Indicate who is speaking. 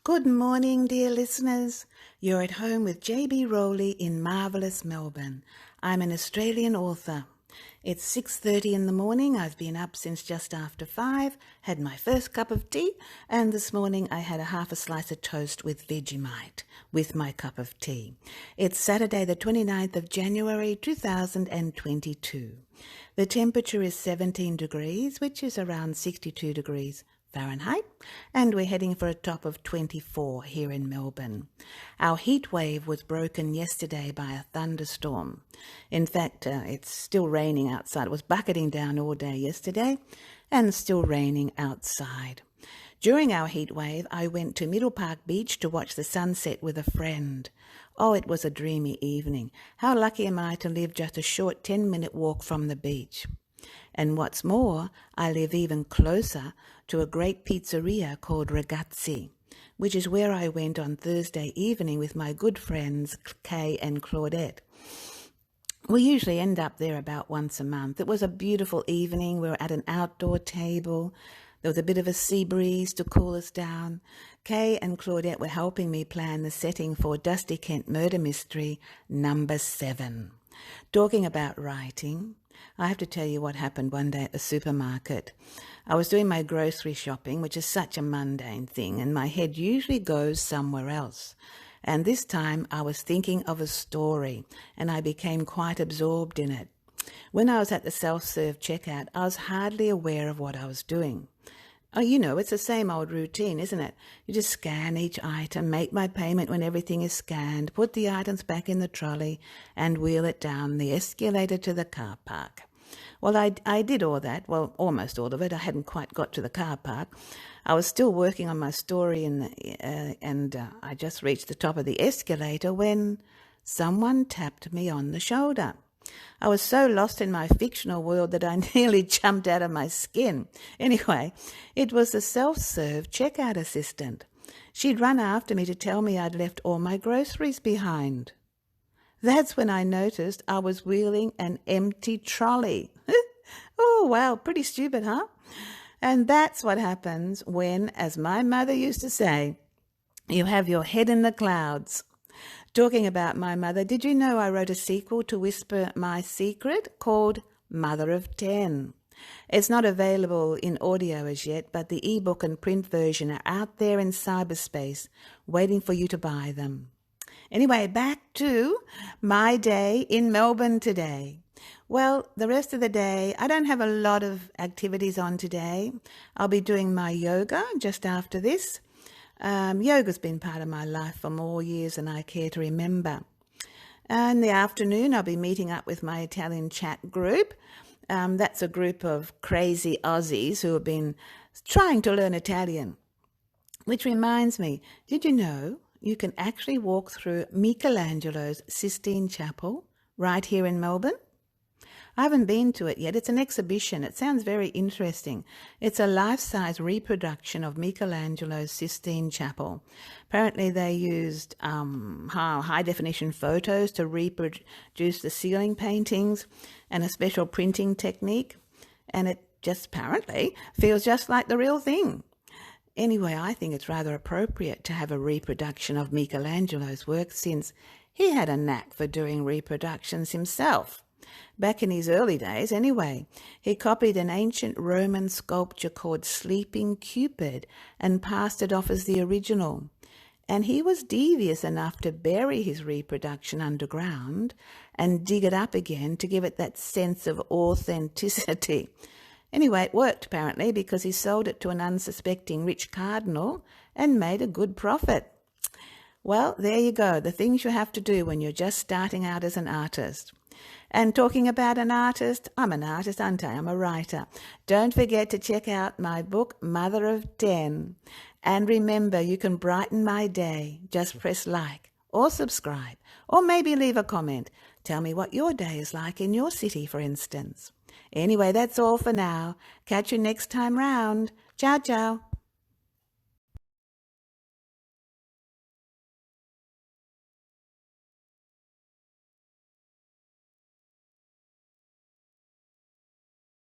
Speaker 1: Good morning, dear listeners. You're at home with JB Rowley in marvellous Melbourne. I'm an Australian author. It's 6:30 in the morning. I've been up since just after 5, had my first cup of tea, and this morning I had half a slice of toast with Vegemite with my cup of tea. It's Saturday the 29th of January 2022. The temperature is 17 degrees, which is around 62 degrees Fahrenheit, and we're heading for a top of 24 here in Melbourne. Our heat wave was broken yesterday by a thunderstorm. In fact, it's still raining outside. It was bucketing down all day yesterday and still raining outside. During our heat wave, I went to Middle Park Beach to watch the sunset with a friend. Oh, it was a dreamy evening. How lucky am I to live just a short 10-minute walk from the beach. And what's more, I live even closer to a great pizzeria called Ragazzi, which is where I went on Thursday evening with my good friends Kay and Claudette. We usually end up there about once a month. It was a beautiful evening. We were at an outdoor table. There was a bit of a sea breeze to cool us down. Kay and Claudette were helping me plan the setting for Dusty Kent Murder Mystery number 7. Talking about writing, I have to tell you what happened one day at the supermarket. I was doing my grocery shopping, which is such a mundane thing, and my head usually goes somewhere else. And this time I was thinking of a story, and I became quite absorbed in it. When I was at the self-serve checkout, I was hardly aware of what I was doing. Oh, it's the same old routine, isn't it? You just scan each item, make my payment when everything is scanned, put the items back in the trolley, and wheel it down the escalator to the car park. Well, I did all that, well, almost all of it. I hadn't quite got to the car park. I was still working on my story, and I just reached the top of the escalator when someone tapped me on the shoulder. I was so lost in my fictional world that I nearly jumped out of my skin. Anyway, it was the self-serve checkout assistant. She'd run after me to tell me I'd left all my groceries behind. That's when I noticed I was wheeling an empty trolley. Oh, wow, pretty stupid, huh? And that's what happens when, as my mother used to say, you have your head in the clouds. Talking about my mother, did you know I wrote a sequel to Whisper My Secret called Mother of 10? It's not available in audio as yet, but the ebook and print version are out there in cyberspace, waiting for you to buy them. Anyway, back to my day in Melbourne today. Well, the rest of the day, I don't have a lot of activities on today. I'll be doing my yoga just after this. Yoga's been part of my life for more years than I care to remember. In the afternoon, I'll be meeting up with my Italian chat group. That's a group of crazy Aussies who have been trying to learn Italian. Which reminds me, did you know you can actually walk through Michelangelo's Sistine Chapel right here in Melbourne? I haven't been to it yet. It's an exhibition. It sounds very interesting. It's a life-size reproduction of Michelangelo's Sistine Chapel. Apparently they used high-definition photos to reproduce the ceiling paintings and a special printing technique. And it just apparently feels just like the real thing. Anyway, I think it's rather appropriate to have a reproduction of Michelangelo's work since he had a knack for doing reproductions himself. Back in his early days, anyway, he copied an ancient Roman sculpture called Sleeping Cupid and passed it off as the original. And he was devious enough to bury his reproduction underground and dig it up again to give it that sense of authenticity. Anyway, it worked apparently because he sold it to an unsuspecting rich cardinal and made a good profit. Well, there you go, the things you have to do when you're just starting out as an artist. And talking about an artist, I'm an artist, aren't I? I'm a writer. Don't forget to check out my book, Mother of 10. And remember, you can brighten my day. Just press like or subscribe or maybe leave a comment. Tell me what your day is like in your city, for instance. Anyway, that's all for now. Catch you next time round. Ciao, ciao.